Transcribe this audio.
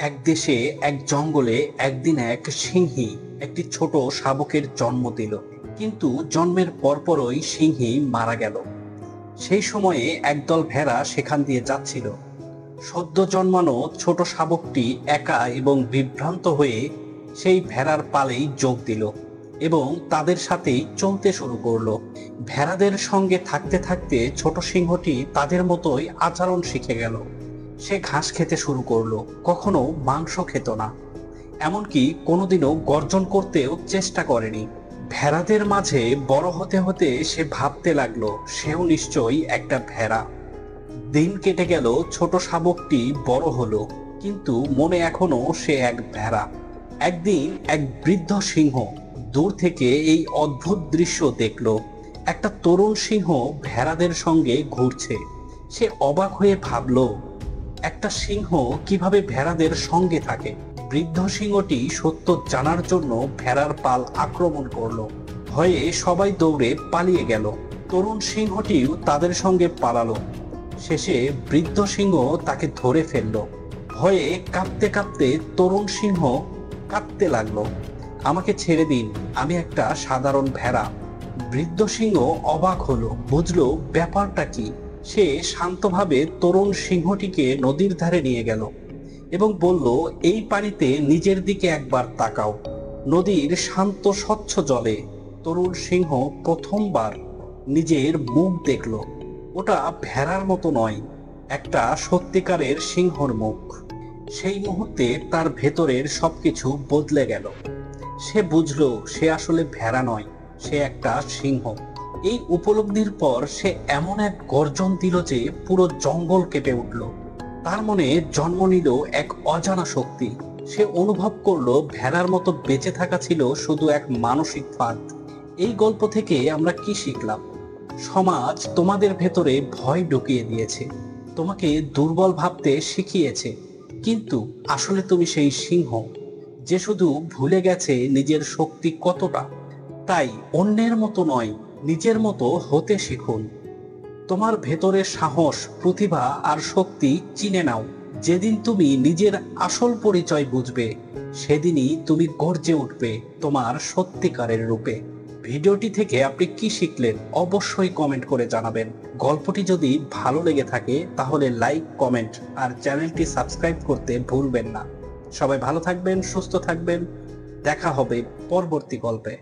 এক দেশে এক জঙ্গলে একদিন এক সিংহী একটি ছোট শাবকের জন্ম দিল। কিন্তু জন্মের পরপরই সিংহী মারা গেল। সেই সময়ে একদল ভেড়া সেখান দিয়ে যাচ্ছিল। সদ্য জন্মানো ছোট শাবকটি একা এবং বিভ্রান্ত হয়ে সেই ভেড়ার পালেই যোগ দিল এবং তাদের সাথেই চলতে শুরু করলো। ভেড়াদের সঙ্গে থাকতে থাকতে ছোট সিংহটি তাদের মতোই আচরণ শিখে গেল। সে ঘাস খেতে শুরু করলো, কখনো মাংস খেত না, এমনকি কোনোদিনও গর্জন করতেও চেষ্টা করেনি। ভেড়াদের মাঝে বড় হতে হতে সে ভাবতে লাগলো সেও নিশ্চয়ই একটা ভেড়া। দিন কেটে গেল, ছোট শাবকটি বড় হলো, কিন্তু মনে এখনো সে এক ভেড়া। একদিন এক বৃদ্ধ সিংহ দূর থেকে এই অদ্ভুত দৃশ্য দেখলো। একটা তরুণ সিংহ ভেড়াদের সঙ্গে ঘুরছে। সে অবাক হয়ে ভাবলো, একটা সিংহ কিভাবে ভেড়াদের সঙ্গে থাকে। বৃদ্ধ সিংহটি সত্য জানার জন্য ভেড়ার পাল আক্রমণ করলো। ভয়ে সবাই দৌড়ে পালিয়ে গেল। তরুণ সিংহটিও তাদের সঙ্গে পালালো। শেষে বৃদ্ধ সিংহ তাকে ধরে ফেললো। ভয়ে কাঁপতে কাঁপতে তরুণ সিংহ কাঁদতে লাগলো, আমাকে ছেড়ে দিন, আমি একটা সাধারণ ভেড়া। বৃদ্ধ সিংহ অবাক হলো, বুঝলো ব্যাপারটা কি। সে শান্তভাবে তরুণ সিংহটিকে নদীর ধারে নিয়ে গেল এবং বলল, এই পানিতে নিজের দিকে একবার তাকাও। নদীর শান্ত স্বচ্ছ জলে তরুণ সিংহ প্রথমবার নিজের মুখ দেখল। ওটা ভেড়ার মতো নয়, একটা সত্যিকারের সিংহর মুখ। সেই মুহূর্তে তার ভেতরের সবকিছু বদলে গেল। সে বুঝলো সে আসলে ভেড়া নয়, সে একটা সিংহ। এই উপলব্ধির পর সে এমন এক গর্জন দিল যে পুরো জঙ্গল কেঁপে উঠল। তার মনে জন্ম নিল এক অজানা শক্তি। সে অনুভব করলো ভেড়ার মতো বেঁচে থাকা ছিল শুধু এক মানসিক ফাঁদ। এই গল্প থেকে আমরা কি শিখলাম? সমাজ তোমাদের ভেতরে ভয় ঢুকিয়ে দিয়েছে, তোমাকে দুর্বল ভাবতে শিখিয়েছে, কিন্তু আসলে তুমি সেই সিংহ যে শুধু ভুলে গেছে নিজের শক্তি কতটা। তাই অন্যের মতো নয়, নিজের মতো হতে শিখুন। তোমার ভেতরের সাহস, প্রতিভা আর শক্তি চিনে নাও। যেদিন তুমি নিজের আসল পরিচয় বুঝবে, সেদিনই তুমি গর্জে উঠবে তোমার সত্যিকারের রূপে। ভিডিওটি থেকে আপনি কি শিখলেন অবশ্যই কমেন্ট করে জানাবেন। গল্পটি যদি ভালো লেগে থাকে তাহলে লাইক, কমেন্ট আর চ্যানেলটি সাবস্ক্রাইব করতে ভুলবেন না। সবাই ভালো থাকবেন, সুস্থ থাকবেন। দেখা হবে পরবর্তী গল্পে।